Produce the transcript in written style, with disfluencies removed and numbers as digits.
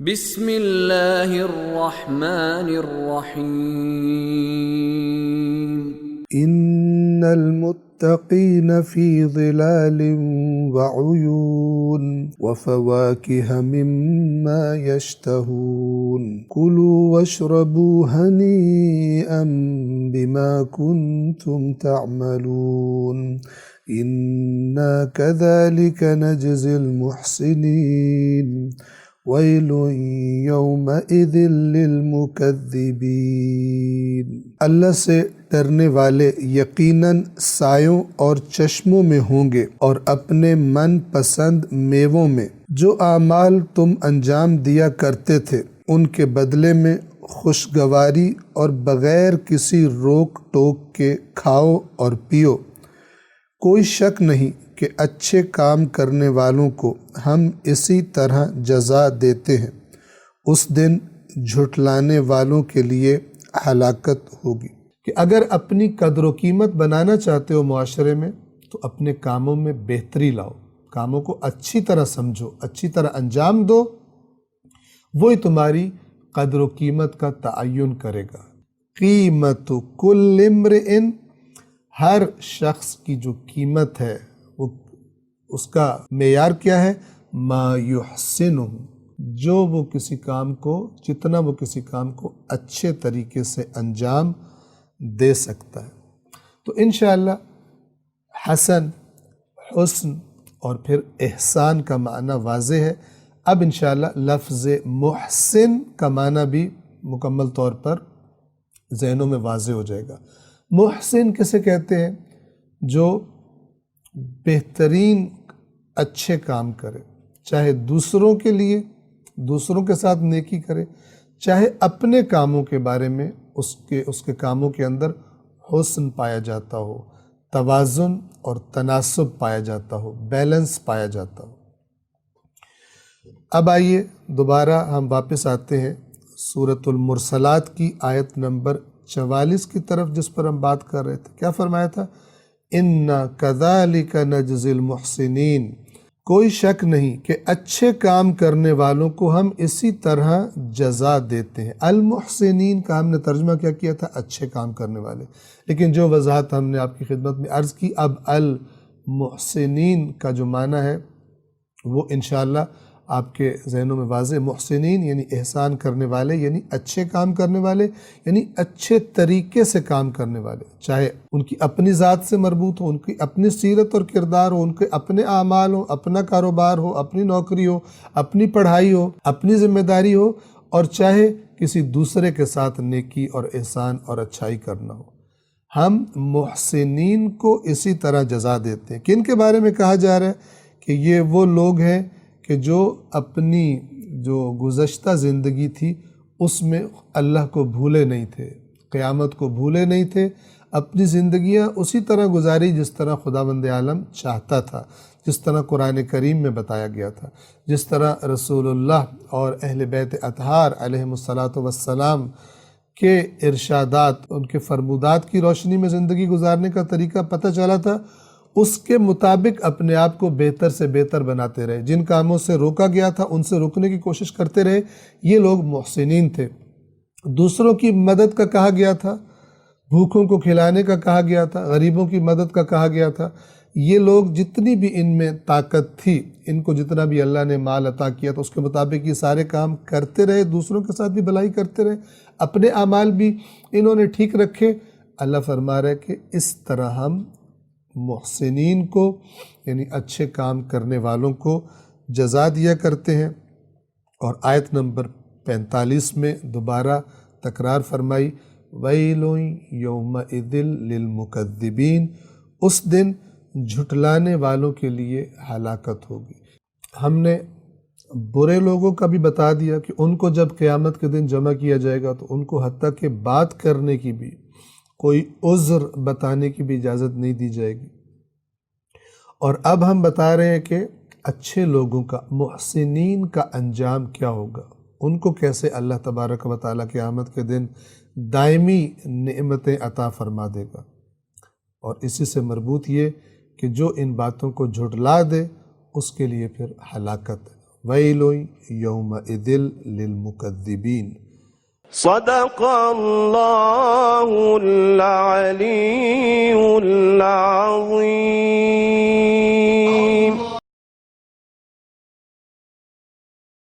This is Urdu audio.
بسم اللہ الرحمن الرحیم ان المتقین فی ظلال وعیون وفواکہ مما یشتہون کلوا واشربوا ہنیئا بما کنتم تعملون انا کذالک نجزی المحسنین ویل یومئذ للمکذبین۔ اللہ سے ڈرنے والے یقیناً سایوں اور چشموں میں ہوں گے اور اپنے من پسند میووں میں۔ جو اعمال تم انجام دیا کرتے تھے ان کے بدلے میں خوشگواری اور بغیر کسی روک ٹوک کے کھاؤ اور پیو۔ کوئی شک نہیں کہ اچھے کام کرنے والوں کو ہم اسی طرح جزا دیتے ہیں۔ اس دن جھٹلانے والوں کے لیے ہلاکت ہوگی۔ کہ اگر اپنی قدر و قیمت بنانا چاہتے ہو معاشرے میں تو اپنے کاموں میں بہتری لاؤ، کاموں کو اچھی طرح سمجھو، اچھی طرح انجام دو، وہی تمہاری قدر و قیمت کا تعین کرے گا۔ قیمت کل امرئ، ہر شخص کی جو قیمت ہے وہ اس کا معیار کیا ہے؟ ما یحسنہ، جو وہ کسی کام کو، جتنا وہ کسی کام کو اچھے طریقے سے انجام دے سکتا ہے۔ تو انشاءاللہ حسن، حسن اور پھر احسان کا معنی واضح ہے۔ اب انشاءاللہ لفظ محسن کا معنی بھی مکمل طور پر ذہنوں میں واضح ہو جائے گا۔ محسن کسے کہتے ہیں؟ جو بہترین اچھے کام کرے، چاہے دوسروں کے لیے، دوسروں کے ساتھ نیکی کرے، چاہے اپنے کاموں کے بارے میں اس کے کاموں کے اندر حسن پایا جاتا ہو، توازن اور تناسب پایا جاتا ہو، بیلنس پایا جاتا ہو۔ اب آئیے دوبارہ ہم واپس آتے ہیں سورۃ المرسلات کی آیت نمبر 44 کی طرف، جس پر ہم بات کر رہے تھے۔ کیا فرمایا تھا؟ اِنَّا كَذَلِكَ نَجْزِي الْمُحْسِنِينَ، کوئی شک نہیں کہ اچھے کام کرنے والوں کو ہم اسی طرح جزا دیتے ہیں۔ المحسنین کا ہم نے ترجمہ کیا کیا تھا؟ اچھے کام کرنے والے، لیکن جو وضاحت ہم نے آپ کی خدمت میں عرض کی، اب المحسنین کا جو معنی ہے وہ انشاءاللہ آپ کے ذہنوں میں واضح۔ محسنین یعنی احسان کرنے والے، یعنی اچھے کام کرنے والے، یعنی اچھے طریقے سے کام کرنے والے، چاہے ان کی اپنی ذات سے مربوط ہو، ان کی اپنی سیرت اور کردار ہو، ان کے اپنے اعمال ہو، اپنا کاروبار ہو، اپنی نوکری ہو، اپنی پڑھائی ہو، اپنی ذمہ داری ہو، اور چاہے کسی دوسرے کے ساتھ نیکی اور احسان اور اچھائی کرنا ہو۔ ہم محسنین کو اسی طرح جزا دیتے ہیں۔ کن کے بارے میں کہا جا رہا ہے؟ کہ یہ وہ لوگ ہیں کہ جو اپنی جو گزشتہ زندگی تھی اس میں اللہ کو بھولے نہیں تھے، قیامت کو بھولے نہیں تھے، اپنی زندگیاں اسی طرح گزاری جس طرح خداوند عالم چاہتا تھا، جس طرح قرآن کریم میں بتایا گیا تھا، جس طرح رسول اللہ اور اہل بیت اطہار علیہم السلام کے ارشادات، ان کے فرمودات کی روشنی میں زندگی گزارنے کا طریقہ پتہ چلا تھا، اس کے مطابق اپنے آپ کو بہتر سے بہتر بناتے رہے۔ جن کاموں سے روکا گیا تھا ان سے رکنے کی کوشش کرتے رہے، یہ لوگ محسنین تھے۔ دوسروں کی مدد کا کہا گیا تھا، بھوکوں کو کھلانے کا کہا گیا تھا، غریبوں کی مدد کا کہا گیا تھا۔ یہ لوگ جتنی بھی ان میں طاقت تھی، ان کو جتنا بھی اللہ نے مال عطا کیا تھا اس کے مطابق یہ سارے کام کرتے رہے، دوسروں کے ساتھ بھی بھلائی کرتے رہے، اپنے اعمال بھی انہوں نے ٹھیک رکھے۔ اللہ فرما رہا ہے کہ اس طرح ہم محسنین کو، یعنی اچھے کام کرنے والوں کو جزا دیا کرتے ہیں۔ اور آیت نمبر 45 میں دوبارہ تکرار فرمائی، وَيْلٌ يَوْمَئِذٍ لِلْمُكَذِّبِينَ، اس دن جھٹلانے والوں کے لیے ہلاکت ہوگی۔ ہم نے برے لوگوں کا بھی بتا دیا کہ ان کو جب قیامت کے دن جمع کیا جائے گا تو ان کو حتیٰ کہ بات کرنے کی بھی، کوئی عذر بتانے کی بھی اجازت نہیں دی جائے گی۔ اور اب ہم بتا رہے ہیں کہ اچھے لوگوں کا، محسنین کا انجام کیا ہوگا، ان کو کیسے اللہ تبارک و تعالیٰ قیامت کے دن دائمی نعمتیں عطا فرما دے گا۔ اور اسی سے مربوط یہ کہ جو ان باتوں کو جھٹلا دے اس کے لیے پھر ہلاکت ہے۔ ویل یومئذ للمکذبین۔ صدق اللہ العلی العظیم۔